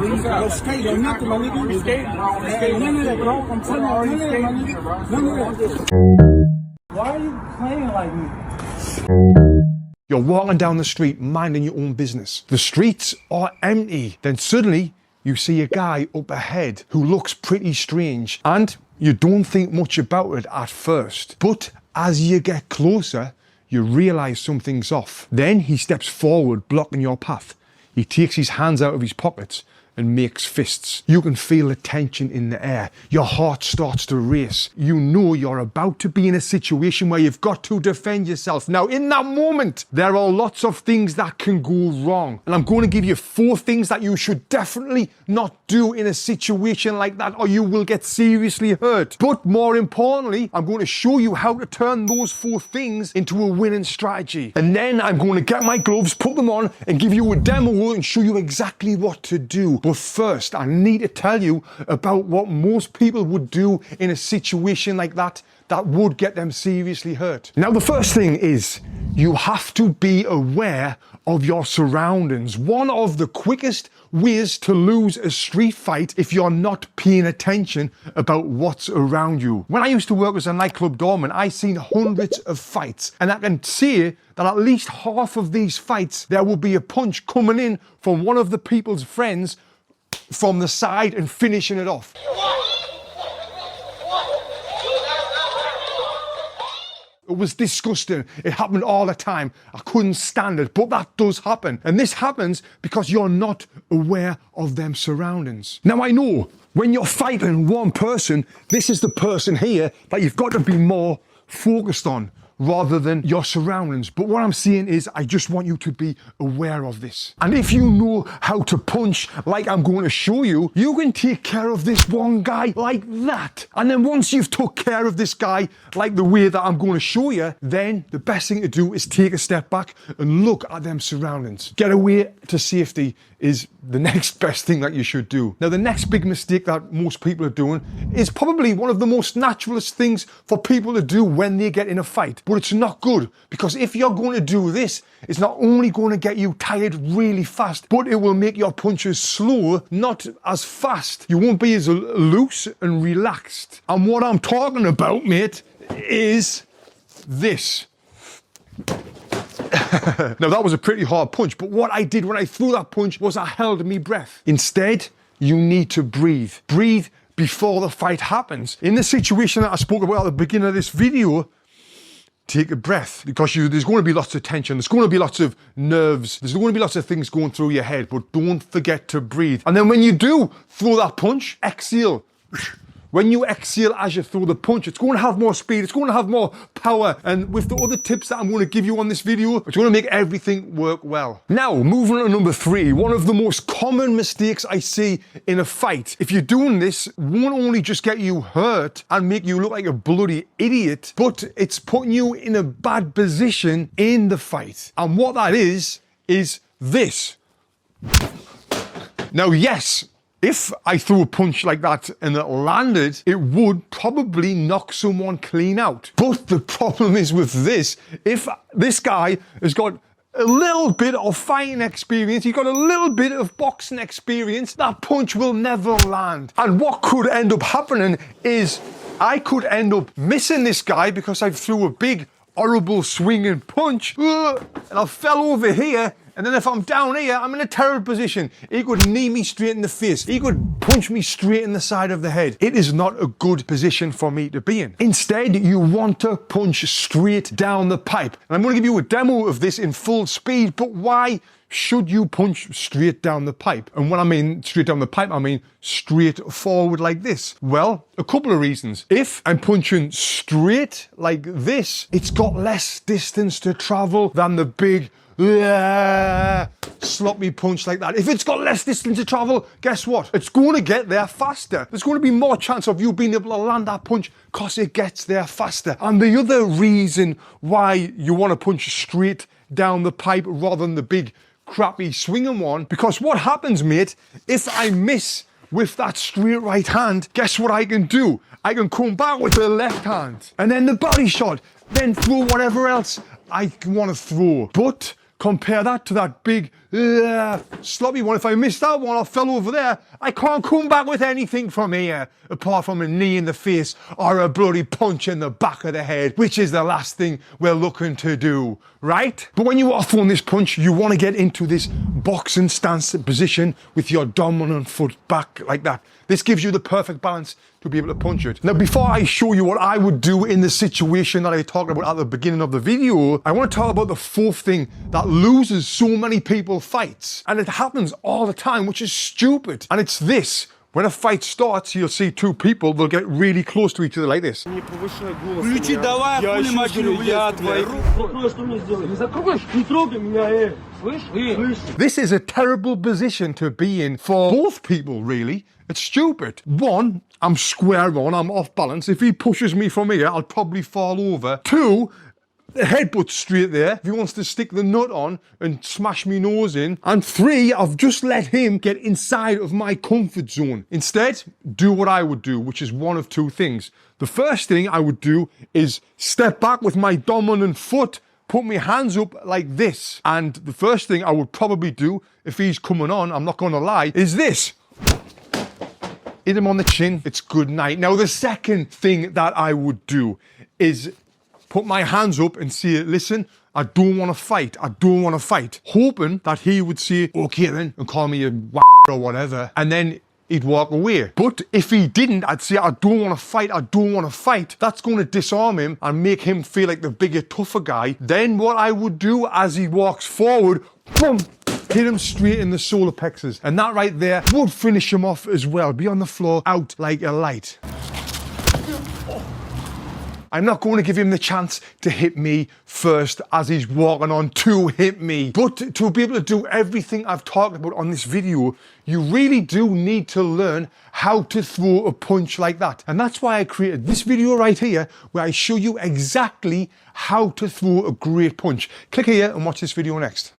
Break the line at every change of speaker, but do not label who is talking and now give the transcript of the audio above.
No skate or nothing, my nigga. Skate? None of that, bro. I'm telling you, none of that, my nigga. None of that. Why are you playing like me?
You're walking down the street, minding your own business. The streets are empty. Then suddenly, you see a guy up ahead who looks pretty strange, and you don't think much about it at first. But as you get closer, you realize something's off. Then he steps forward, blocking your path. He takes his hands out of his pockets and makes fists. You can feel the tension in the air. Your heart starts to race. You know you're about to be in a situation where you've got to defend yourself. Now, in that moment, there are lots of things that can go wrong. And I'm going to give you 4 things that you should definitely not do in a situation like that, or you will get seriously hurt. But more importantly, I'm going to show you how to turn those 4 things into a winning strategy. And then I'm going to get my gloves, put them on, and give you a demo and show you exactly what to do. But first, I need to tell you about what most people would do in a situation like that would get them seriously hurt. Now, the first thing is you have to be aware of your surroundings. One of the quickest ways to lose a street fight if you're not paying attention about what's around you. When I used to work as a nightclub doorman, I seen hundreds of fights, and I can say that at least half of these fights, there will be a punch coming in from one of the people's friends from the side and finishing it off. It was disgusting. It happened all the time. I couldn't stand it, but that does happen. And this happens because you're not aware of them surroundings. Now, I know when you're fighting one person, this is the person here that you've got to be more focused on rather than your surroundings. But what I'm saying is, I just want you to be aware of this. And if you know how to punch like I'm going to show you, you can take care of this one guy like that. And then once you've took care of this guy like the way that I'm going to show you, then the best thing to do is take a step back and look at them surroundings. Get away to safety is the next best thing that you should do. Now, the next big mistake that most people are doing is probably one of the most naturalist things for people to do when they get in a fight. But it's not good, because if you're going to do this, it's not only going to get you tired really fast, but it will make your punches slower, not as fast. You won't be as loose and relaxed. And what I'm talking about, mate, is this. Now, that was a pretty hard punch, but what I did when I threw that punch was I held my breath. Instead, you need to breathe. Breathe before the fight happens. In the situation that I spoke about at the beginning of this video, take a breath, because there's going to be lots of tension. There's going to be lots of nerves. There's going to be lots of things going through your head, but don't forget to breathe. And then when you do throw that punch, exhale. When you exhale as you throw the punch, it's going to have more speed, it's going to have more power. And with the other tips that I'm going to give you on this video, it's going to make everything work well. Now, moving on to number 3, one of the most common mistakes I see in a fight. If you're doing this, it won't only just get you hurt and make you look like a bloody idiot, but it's putting you in a bad position in the fight. And what that is this. Now, yes, if I threw a punch like that and it landed, it would probably knock someone clean out. But the problem is with this, if this guy has got a little bit of fighting experience, he's got a little bit of boxing experience, that punch will never land. And what could end up happening is I could end up missing this guy because I threw a big, horrible swinging punch, and I fell over here. And then if I'm down here, I'm in a terrible position. He could knee me straight in the face. He could punch me straight in the side of the head. It is not a good position for me to be in. Instead, you want to punch straight down the pipe. And I'm going to give you a demo of this in full speed, but why should you punch straight down the pipe? And when I mean straight down the pipe, I mean straight forward like this. Well, a couple of reasons. If I'm punching straight like this, it's got less distance to travel than the big sloppy punch like that. If it's got less distance to travel, guess what? It's going to get there faster. There's going to be more chance of you being able to land that punch because it gets there faster. And the other reason why you want to punch straight down the pipe rather than the big crappy swinging one, because what happens, mate, if I miss with that straight right hand, guess what I can do? I can come back with the left hand and then the body shot, then throw whatever else I want to throw. But compare that to that big, sloppy one. If I missed that one, I fell over there. I can't come back with anything from here, apart from a knee in the face or a bloody punch in the back of the head, which is the last thing we're looking to do, right? But when you are throwing this punch, you want to get into this boxing stance position with your dominant foot back like that. This gives you the perfect balance to be able to punch it. Now, before I show you what I would do in the situation that I talked about at the beginning of the video, I want to talk about the fourth thing that loses so many people fights. And it happens all the time, which is stupid. And it's this. When a fight starts, you'll see two people, they'll get really close to each other like this.
Ключи давай, хули машину влез, твои руки. Что мне сделай? Не закроешь? Не трогай меня, Слышь?
This is a terrible position to be in for both people, really. It's stupid. One, I'm square on, I'm off balance. If he pushes me from here, I'll probably fall over. Two, the headbutt's straight there. If he wants to stick the nut on and smash me nose in. And three, I've just let him get inside of my comfort zone. Instead, do what I would do, which is one of two things. The first thing I would do is step back with my dominant foot, put my hands up like this. And the first thing I would probably do, if he's coming on, I'm not going to lie, is this. Hit him on the chin, it's good night. Now, the second thing that I would do is put my hands up and say, listen, I don't want to fight. I don't want to fight. Hoping that he would say, okay then, and call me a or whatever. And then he'd walk away. But if he didn't, I'd say, I don't want to fight. I don't want to fight. That's going to disarm him and make him feel like the bigger, tougher guy. Then what I would do as he walks forward, boom, hit him straight in the solar plexus. And that right there would finish him off as well. Be on the floor, out like a light. I'm not going to give him the chance to hit me first as he's walking on to hit me. But to be able to do everything I've talked about on this video, you really do need to learn how to throw a punch like that. And that's why I created this video right here, where I show you exactly how to throw a great punch. Click here and watch this video next.